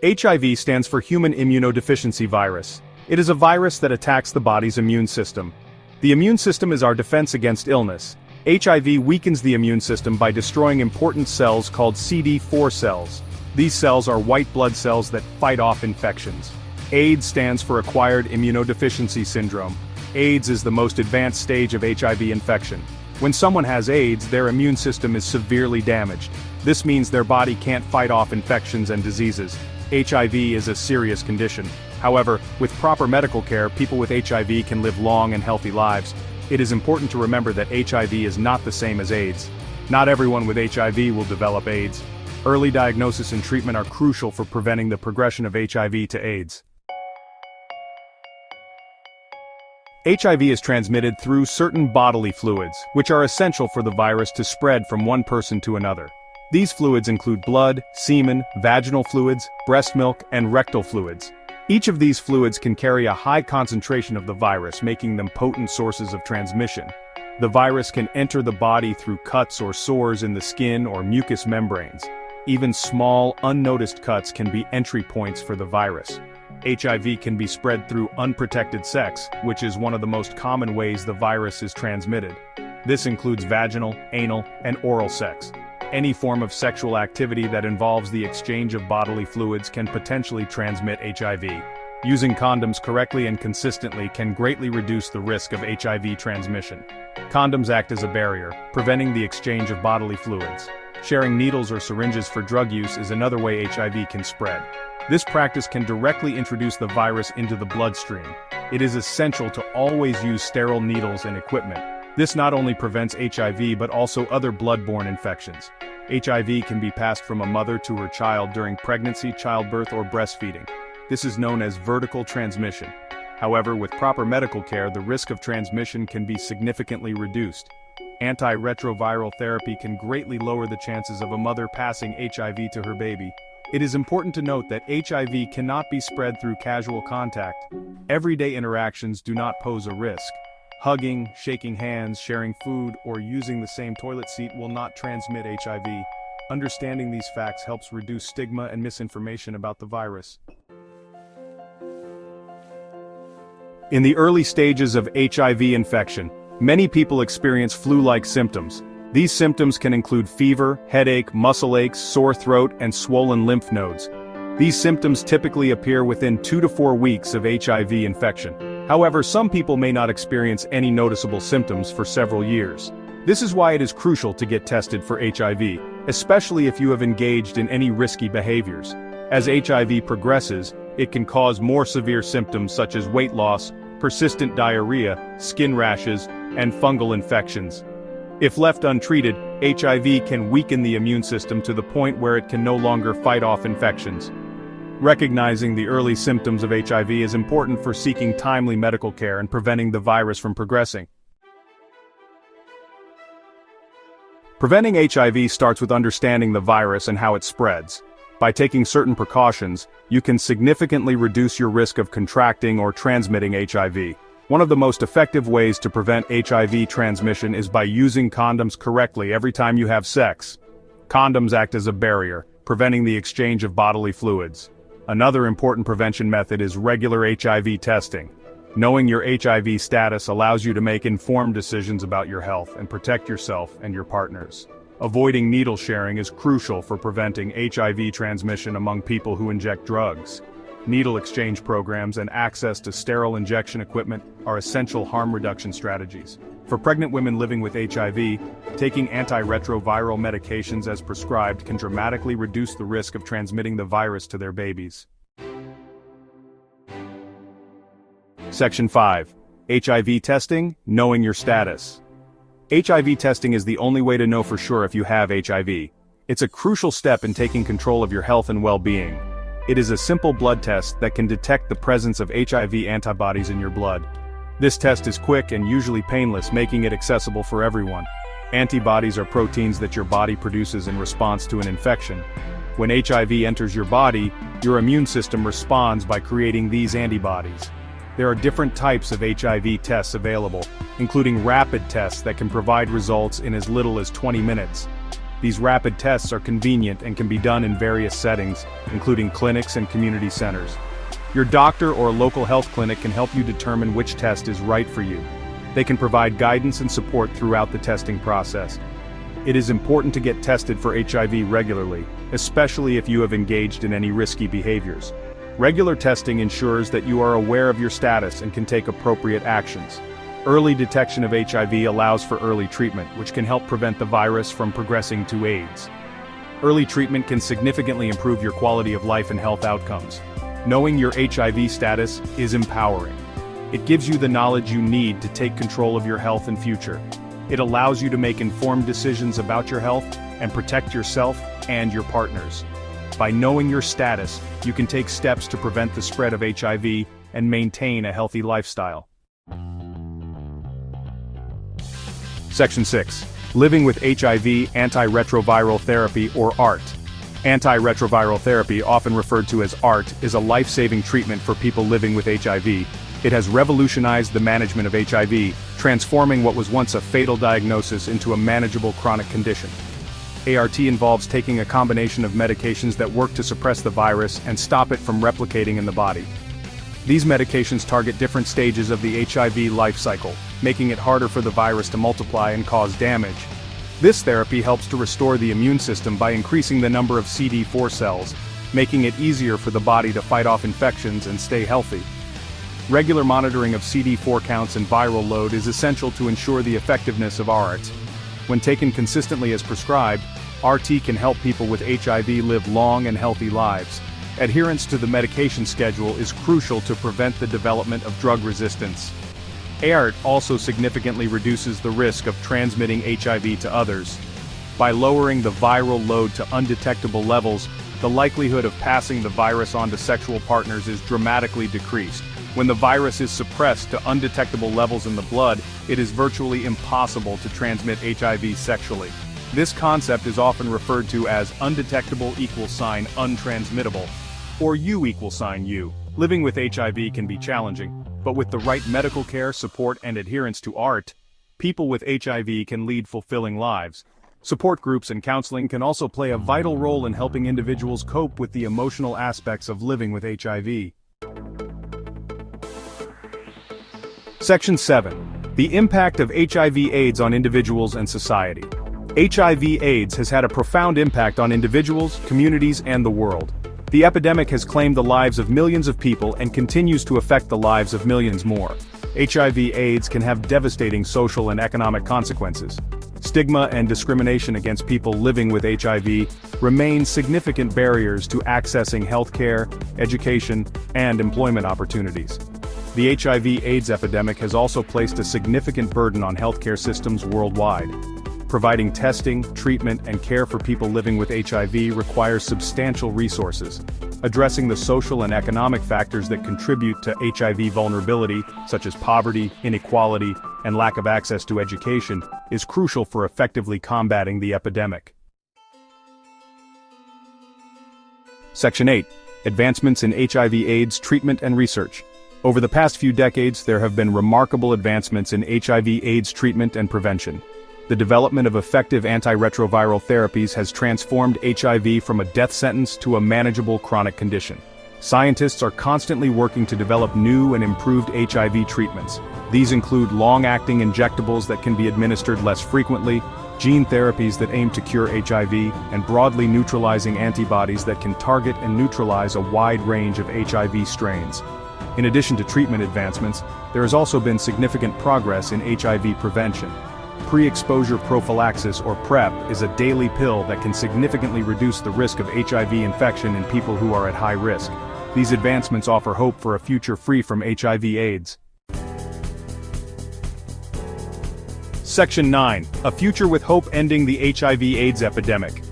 HIV stands for Human Immunodeficiency Virus. It is a virus that attacks the body's immune system. The immune system is our defense against illness. HIV weakens the immune system by destroying important cells called CD4 cells. These cells are white blood cells that fight off infections. AIDS stands for Acquired Immunodeficiency Syndrome. AIDS is the most advanced stage of HIV infection. When someone has AIDS, their immune system is severely damaged. This means their body can't fight off infections and diseases. HIV is a serious condition. However, with proper medical care, people with HIV can live long and healthy lives. It is important to remember that HIV is not the same as AIDS. Not everyone with HIV will develop AIDS. Early diagnosis and treatment are crucial for preventing the progression of HIV to AIDS. HIV is transmitted through certain bodily fluids, which are essential for the virus to spread from one person to another. These fluids include blood, semen, vaginal fluids, breast milk, and rectal fluids. Each of these fluids can carry a high concentration of the virus, making them potent sources of transmission. The virus can enter the body through cuts or sores in the skin or mucous membranes. Even small, unnoticed cuts can be entry points for the virus. HIV can be spread through unprotected sex, which is one of the most common ways the virus is transmitted. This includes vaginal, anal, and oral sex. Any form of sexual activity that involves the exchange of bodily fluids can potentially transmit HIV. Using condoms correctly and consistently can greatly reduce the risk of HIV transmission. Condoms act as a barrier, preventing the exchange of bodily fluids. Sharing needles or syringes for drug use is another way HIV can spread. This practice can directly introduce the virus into the bloodstream. It is essential to always use sterile needles and equipment. This not only prevents HIV but also other blood-borne infections. HIV can be passed from a mother to her child during pregnancy, childbirth, or breastfeeding. This is known as vertical transmission. However, with proper medical care, the risk of transmission can be significantly reduced. Antiretroviral therapy can greatly lower the chances of a mother passing HIV to her baby. It is important to note that HIV cannot be spread through casual contact. Everyday interactions do not pose a risk. Hugging, shaking hands, sharing food, or using the same toilet seat will not transmit HIV. Understanding these facts helps reduce stigma and misinformation about the virus. In the early stages of HIV infection, many people experience flu-like symptoms. These symptoms can include fever, headache, muscle aches, sore throat, and swollen lymph nodes. These symptoms typically appear within 2 to 4 weeks of HIV infection. However, some people may not experience any noticeable symptoms for several years. This is why it is crucial to get tested for HIV, especially if you have engaged in any risky behaviors. As HIV progresses, it can cause more severe symptoms such as weight loss, persistent diarrhea, skin rashes, and fungal infections. If left untreated, HIV can weaken the immune system to the point where it can no longer fight off infections. Recognizing the early symptoms of HIV is important for seeking timely medical care and preventing the virus from progressing. Preventing HIV starts with understanding the virus and how it spreads. By taking certain precautions, you can significantly reduce your risk of contracting or transmitting HIV. One of the most effective ways to prevent HIV transmission is by using condoms correctly every time you have sex. Condoms act as a barrier, preventing the exchange of bodily fluids. Another important prevention method is regular HIV testing. Knowing your HIV status allows you to make informed decisions about your health and protect yourself and your partners. Avoiding needle sharing is crucial for preventing HIV transmission among people who inject drugs. Needle exchange programs and access to sterile injection equipment are essential harm reduction strategies. For pregnant women living with HIV, taking antiretroviral medications as prescribed can dramatically reduce the risk of transmitting the virus to their babies. Section 5. HIV testing, knowing your status. HIV testing is the only way to know for sure if you have HIV. It's a crucial step in taking control of your health and well-being. It is a simple blood test that can detect the presence of HIV antibodies in your blood. This test is quick and usually painless, making it accessible for everyone. Antibodies are proteins that your body produces in response to an infection. When HIV enters your body, your immune system responds by creating these antibodies. There are different types of HIV tests available, including rapid tests that can provide results in as little as 20 minutes. These rapid tests are convenient and can be done in various settings, including clinics and community centers. Your doctor or local health clinic can help you determine which test is right for you. They can provide guidance and support throughout the testing process. It is important to get tested for HIV regularly, especially if you have engaged in any risky behaviors. Regular testing ensures that you are aware of your status and can take appropriate actions. Early detection of HIV allows for early treatment, which can help prevent the virus from progressing to AIDS. Early treatment can significantly improve your quality of life and health outcomes. Knowing your HIV status is empowering. It gives you the knowledge you need to take control of your health and future. It allows you to make informed decisions about your health and protect yourself and your partners. By knowing your status, you can take steps to prevent the spread of HIV and maintain a healthy lifestyle. Section 6. Living with HIV Antiretroviral Therapy or ART. Antiretroviral therapy, often referred to as ART, is a life-saving treatment for people living with HIV. It has revolutionized the management of HIV, transforming what was once a fatal diagnosis into a manageable chronic condition. ART involves taking a combination of medications that work to suppress the virus and stop it from replicating in the body. These medications target different stages of the HIV life cycle, making it harder for the virus to multiply and cause damage. This therapy helps to restore the immune system by increasing the number of CD4 cells, making it easier for the body to fight off infections and stay healthy. Regular monitoring of CD4 counts and viral load is essential to ensure the effectiveness of ART. When taken consistently as prescribed, RT can help people with HIV live long and healthy lives. Adherence to the medication schedule is crucial to prevent the development of drug resistance. ART also significantly reduces the risk of transmitting HIV to others. By lowering the viral load to undetectable levels, the likelihood of passing the virus on to sexual partners is dramatically decreased. When the virus is suppressed to undetectable levels in the blood, it is virtually impossible to transmit HIV sexually. This concept is often referred to as undetectable = untransmittable, or U = U. Living with HIV can be challenging, but with the right medical care, support, and adherence to ART, people with HIV can lead fulfilling lives. Support groups and counseling can also play a vital role in helping individuals cope with the emotional aspects of living with HIV. Section 7. The impact of HIV/AIDS on individuals and society. HIV/AIDS has had a profound impact on individuals, communities, and the world. The epidemic has claimed the lives of millions of people and continues to affect the lives of millions more. HIV/AIDS can have devastating social and economic consequences. Stigma and discrimination against people living with HIV remain significant barriers to accessing healthcare, education, and employment opportunities. The HIV/AIDS epidemic has also placed a significant burden on healthcare systems worldwide. Providing testing, treatment, and care for people living with HIV requires substantial resources. Addressing the social and economic factors that contribute to HIV vulnerability, such as poverty, inequality, and lack of access to education, is crucial for effectively combating the epidemic. Section 8. Advancements in HIV/AIDS treatment and research. Over the past few decades, there have been remarkable advancements in HIV/AIDS treatment and prevention. The development of effective antiretroviral therapies has transformed HIV from a death sentence to a manageable chronic condition. Scientists are constantly working to develop new and improved HIV treatments. These include long-acting injectables that can be administered less frequently, gene therapies that aim to cure HIV, and broadly neutralizing antibodies that can target and neutralize a wide range of HIV strains. In addition to treatment advancements, there has also been significant progress in HIV prevention. Pre-exposure prophylaxis, or PrEP, is a daily pill that can significantly reduce the risk of HIV infection in people who are at high risk. These advancements offer hope for a future free from HIV/AIDS. Section 9. A future with hope: ending the HIV/AIDS epidemic.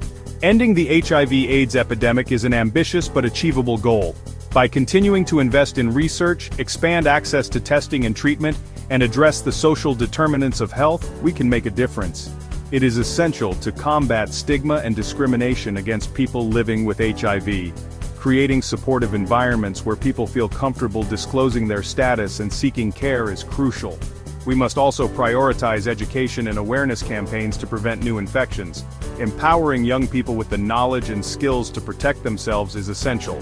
Ending the HIV/AIDS epidemic is an ambitious but achievable goal. By continuing to invest in research, expand access to testing and treatment, and address the social determinants of health, we can make a difference. It is essential to combat stigma and discrimination against people living with HIV. Creating supportive environments where people feel comfortable disclosing their status and seeking care is crucial. We must also prioritize education and awareness campaigns to prevent new infections. Empowering young people with the knowledge and skills to protect themselves is essential.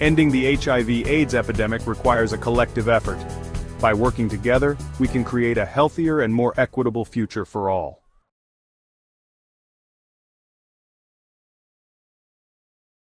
Ending the HIV/AIDS epidemic requires a collective effort. By working together, we can create a healthier and more equitable future for all.